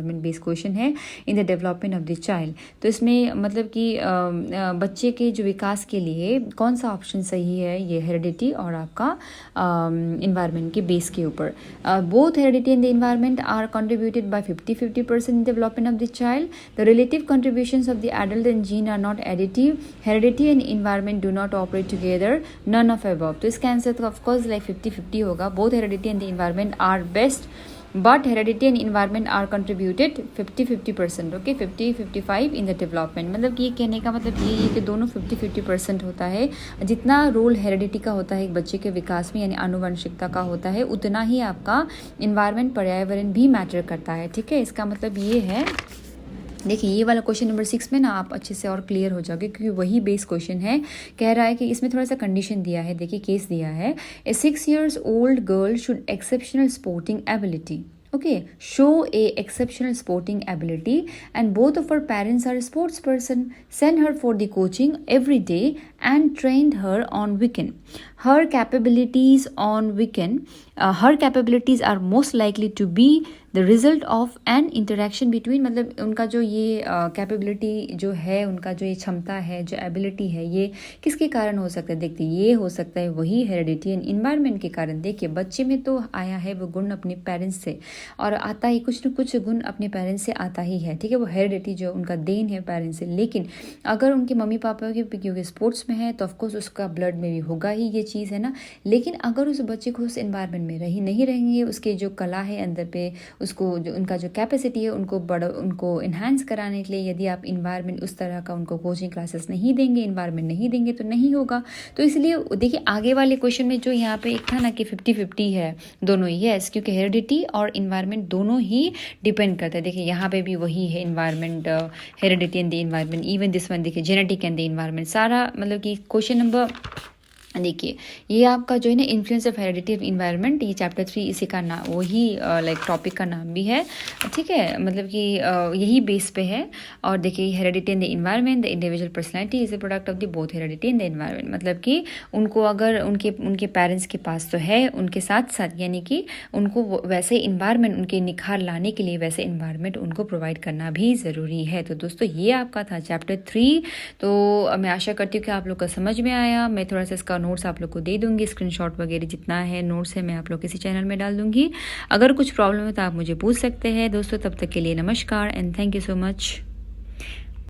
Based question है in the development of the child. तो इसमें मतलब कि बच्चे के जो विकास के लिए कौन सा ऑप्शन सही है, ये हेरिडिटी और आपका इन्वायरमेंट के बेस के ऊपर। Both heredity and the environment are contributed by 50-50% in development of the child. The relative contributions of the adult and gene are not additive. Heredity and environment do not operate together, none of above. तो इसका answer तो of course like 50-50 होगा। Both heredity and the environment are best, but heredity and environment are contributed 50-50%, okay, 50-55 in the development। मतलब कि ये कहने का मतलब ये है कि दोनों 50-50% होता है। जितना रोल हेरिडिटी का होता है एक बच्चे के विकास में, यानी आनुवंशिकता का होता है, उतना ही आपका इन्वायरमेंट, पर्यावरण भी मैटर करता है, ठीक है। इसका मतलब ये है, देखिए ये वाला क्वेश्चन नंबर 6 में ना आप अच्छे से और क्लियर हो जाओगे, क्योंकि वही बेस क्वेश्चन है। कह रहा है कि इसमें थोड़ा सा कंडीशन दिया है, देखिए केस दिया है, ए 6 years old girl should exceptional sporting ability, okay, show a exceptional sporting ability and both of her parents are a sports person, send her for the coaching every day and trained her on weekend. Her capabilities are most likely to be the result of an interaction between, मतलब उनका जो ये capability जो है, उनका जो ये क्षमता है, जो एबिलिटी है, ये किसके कारण हो सकता है। देखते ये हो सकता है वही हेरिडिटी एंड इन्वायरमेंट के कारण। देखिए बच्चे में तो आया है वो गुण अपने पेरेंट्स से, और आता ही कुछ न कुछ गुण अपने पेरेंट्स से आता ही है, ठीक है। वो हेरिडिटी जो उनका देन है पेरेंट्स से। लेकिन अगर उनके मम्मी पापा के क्योंकि स्पोर्ट्स में है तो ऑफकोर्स उसका ब्लड में भी होगा ही ये चीज़, है ना। लेकिन अगर उस बच्चे को उस इन्वायरमेंट में नहीं रहेंगे, उसके जो कला है अंदर पे, उसको जो उनका जो कैपेसिटी है उनको इन्हांस कराने के लिए यदि आप इन्वायरमेंट उस तरह का उनको कोचिंग क्लासेस नहीं देंगे, इन्वायरमेंट नहीं देंगे तो नहीं होगा। तो इसलिए देखिए आगे वाले क्वेश्चन में जो यहाँ पे एक था ना कि 50-50 है दोनों, यस, क्योंकि हेरिडिटी और इन्वायरमेंट दोनों ही डिपेंड करता है। देखिए यहाँ पे भी वही है, environment, heredity and the environment, even this one देखिए जेनेटिक एंड द इन्वायरमेंट, सारा मतलब कि क्वेश्चन नंबर, देखिए ये आपका जो है ना influence of heredity of environment, ये चैप्टर 3 इसी का नाम, वही लाइक टॉपिक का नाम भी है, ठीक है। मतलब कि यही बेस पे है। और देखिए heredity in the environment, the individual personality is a product of the both heredity in the environment. मतलब कि उनको अगर उनके पेरेंट्स के पास तो है, उनके साथ साथ यानी कि उनको वैसे इन्वायरमेंट, उनके निखार लाने के लिए वैसे इन्वायरमेंट उनको प्रोवाइड करना भी ज़रूरी है। तो दोस्तों ये आपका था चैप्टर 3। तो मैं आशा करती हूँ कि आप लोग का समझ में आया। मैं थोड़ा सा इसका नोट्स आप लोग को दे दूंगी, स्क्रीनशॉट वगैरह जितना है नोट्स है मैं आप लोग किसी चैनल में डाल दूंगी। अगर कुछ प्रॉब्लम है तो आप मुझे पूछ सकते हैं दोस्तों। तब तक के लिए नमस्कार and thank you so much.